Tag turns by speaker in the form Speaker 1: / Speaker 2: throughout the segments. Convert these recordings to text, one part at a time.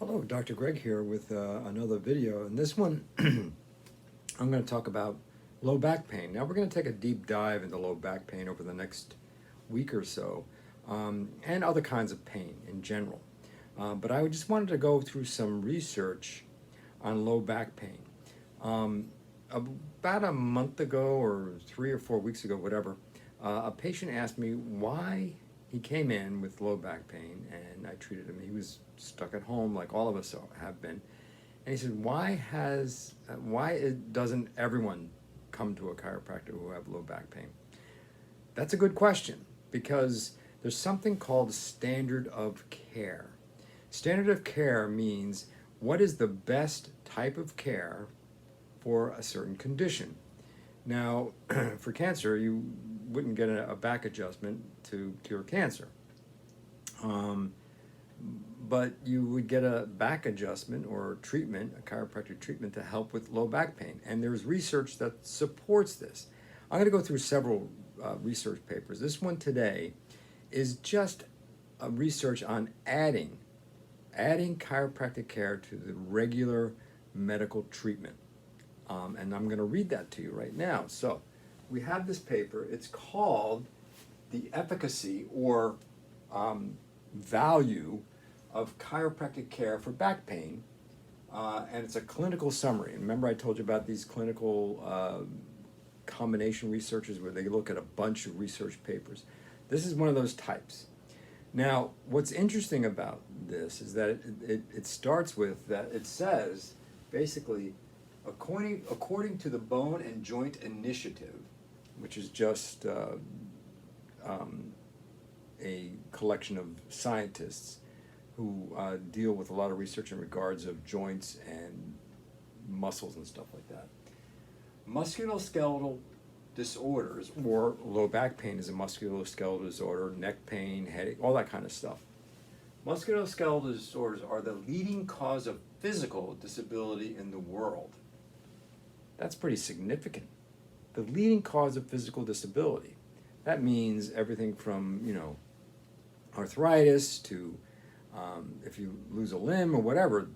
Speaker 1: Hello, Dr. Greg here with another video. In this one, I'm going to talk about low back pain. Now, we're going to take a deep dive into low back pain over the next week or so, and other kinds of pain in general. But I just wanted to go through some research on low back pain. About a month ago, or 3 or 4 weeks ago, whatever, a patient asked me why he came in with low back pain, and I treated him. He was stuck at home like all of us have been. And he said, doesn't everyone come to a chiropractor who have low back pain? That's a good question, because there's something called standard of care. Standard of care means what is the best type of care for a certain condition. Now, for cancer, you wouldn't get a back adjustment to cure cancer. But you would get a back adjustment or treatment, a chiropractic treatment, to help with low back pain. And there's research that supports this. I'm going to go through several research papers. This one today is just a research on adding chiropractic care to the regular medical treatment. And I'm going to read that to you right now. So we have this paper. It's called The Efficacy or Value of Chiropractic Care for Back Pain, and it's a clinical summary. And remember I told you about these clinical combination researchers where they look at a bunch of research papers. This is one of those types. Now, what's interesting about this is that it starts with that it says, basically, according to the Bone and Joint Initiative, which is just a collection of scientists who deal with a lot of research in regards of joints and muscles and stuff like that. Musculoskeletal disorders, or low back pain is a musculoskeletal disorder, neck pain, headache, all that kind of stuff. Musculoskeletal disorders are the leading cause of physical disability in the world. That's pretty significant. The leading cause of physical disability. That means everything from, arthritis to if you lose a limb or whatever,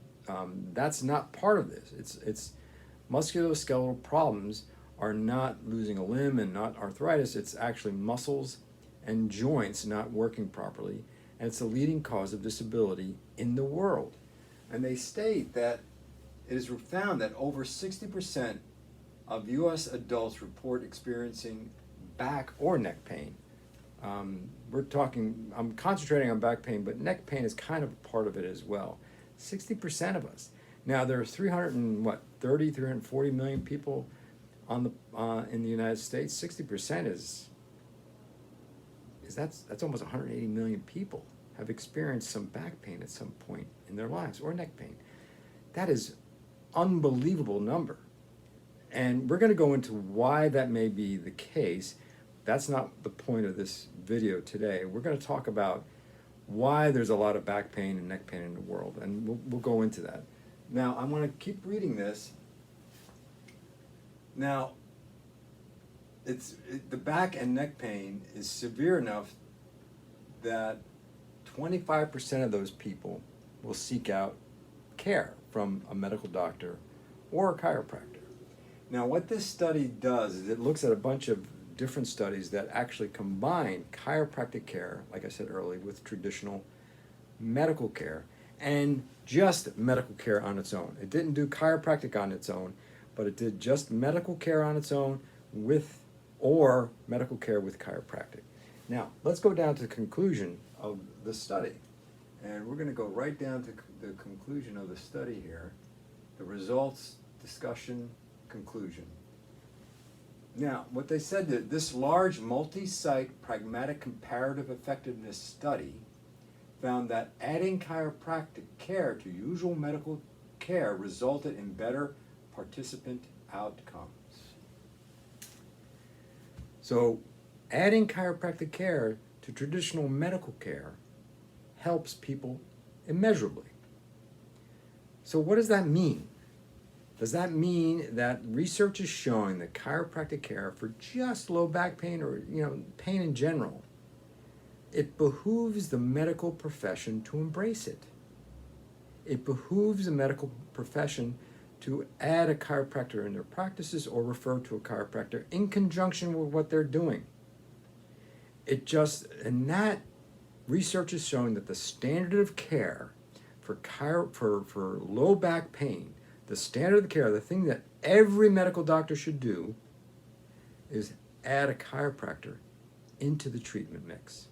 Speaker 1: that's not part of this. It's musculoskeletal problems are not losing a limb and not arthritis. It's actually muscles and joints not working properly, and it's the leading cause of disability in the world. And they state that it is found that over 60% of U.S. adults report experiencing back or neck pain. I'm concentrating on back pain, but neck pain is kind of a part of it as well. 60% of us. Now, there are 340 million people in the United States. 60% that's almost 180 million people have experienced some back pain at some point in their lives, or neck pain. That is unbelievable number. And we're going to go into why that may be the case. That's not the point of this video today. We're going to talk about why there's a lot of back pain and neck pain in the world, and we'll go into that. Now, I want to keep reading this. Now, the back and neck pain is severe enough that 25% of those people will seek out care from a medical doctor or a chiropractor. Now, what this study does is it looks at a bunch of different studies that actually combine chiropractic care, like I said earlier, with traditional medical care, and just medical care on its own. It didn't do chiropractic on its own, but it did just medical care on its own or medical care with chiropractic. Now, let's go down to the conclusion of the study. And we're going to go right down to the conclusion of the study here. The results, discussion, conclusion. Now, what they said, that this large multi-site pragmatic comparative effectiveness study found that adding chiropractic care to usual medical care resulted in better participant outcomes. So, adding chiropractic care to traditional medical care helps people immeasurably. So what does that mean? Does that mean that research is showing that chiropractic care for just low back pain or pain in general, it behooves the medical profession to embrace it? it behooves the medical profession to add a chiropractor in their practices or refer to a chiropractor in conjunction with what they're doing. And that research is showing that the standard of care for low back pain, the standard of care, the thing that every medical doctor should do, is add a chiropractor into the treatment mix.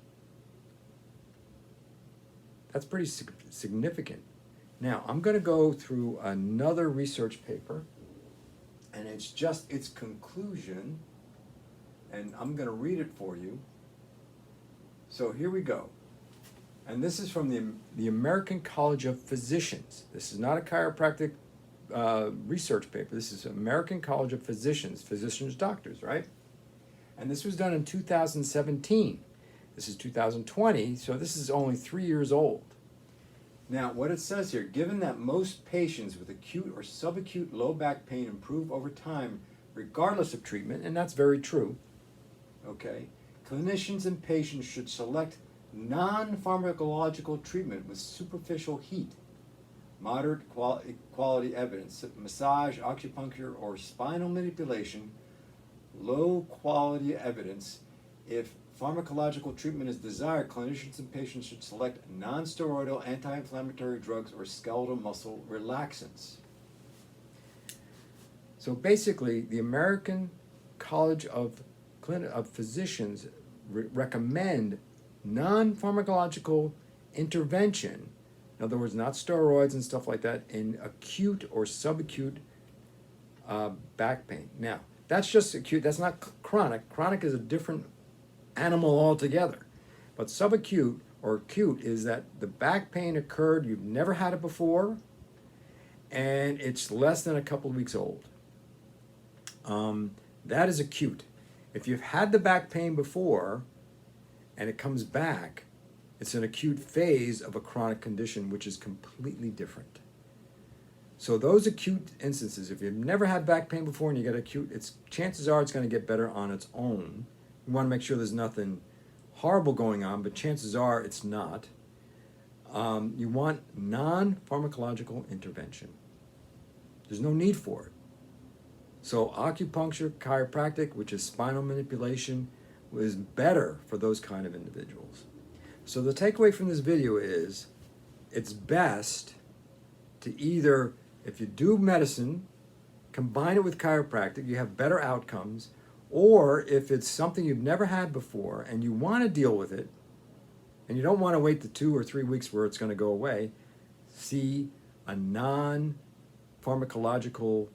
Speaker 1: That's pretty significant. Now, I'm going to go through another research paper, and it's just its conclusion, and I'm going to read it for you. So here we go. And this is from the American College of Physicians. This is not a chiropractic research paper. This is American College of physicians, doctors, right? And this was done in 2017. This is 2020, so this is only 3 years old. Now, what it says here, given that most patients with acute or subacute low back pain improve over time regardless of treatment, and that's very true, okay, clinicians and patients should select non-pharmacological treatment with superficial heat, moderate quality evidence, massage, acupuncture, or spinal manipulation, low quality evidence. If pharmacological treatment is desired, clinicians and patients should select non-steroidal anti-inflammatory drugs or skeletal muscle relaxants. So basically, the American College of Physicians recommend non-pharmacological intervention, in other words, not steroids and stuff like that, in acute or subacute back pain. Now, that's just acute, that's not chronic. Chronic is a different animal altogether. But subacute or acute is that the back pain occurred, you've never had it before, and it's less than a couple of weeks old. That is acute. If you've had the back pain before and it comes back, it's an acute phase of a chronic condition, which is completely different. So those acute instances, if you've never had back pain before and you get acute, chances are it's going to get better on its own. You want to make sure there's nothing horrible going on, but chances are it's not. You want non-pharmacological intervention. There's no need for it. So acupuncture, chiropractic, which is spinal manipulation, is better for those kind of individuals. So the takeaway from this video is it's best to either, if you do medicine, combine it with chiropractic, you have better outcomes, or if it's something you've never had before and you want to deal with it, and you don't want to wait the 2 or 3 weeks where it's going to go away, see a non-pharmacological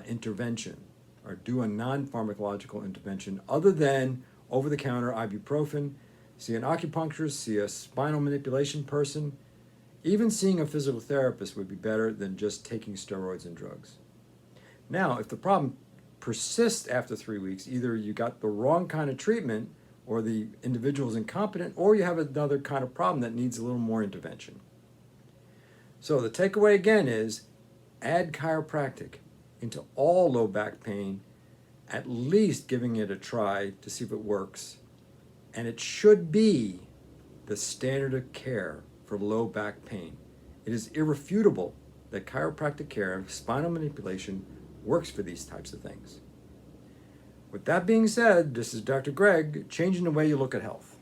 Speaker 1: intervention, or do a non-pharmacological intervention other than over-the-counter ibuprofen. See an acupuncturist, see a spinal manipulation person. Even seeing a physical therapist would be better than just taking steroids and drugs. Now, if the problem persists after 3 weeks, either you got the wrong kind of treatment, or the individual is incompetent, or you have another kind of problem that needs a little more intervention. So the takeaway again is add chiropractic into all low back pain, at least giving it a try to see if it works. And it should be the standard of care for low back pain. It is irrefutable that chiropractic care, spinal manipulation, works for these types of things. With that being said, this is Dr. Greg, changing the way you look at health.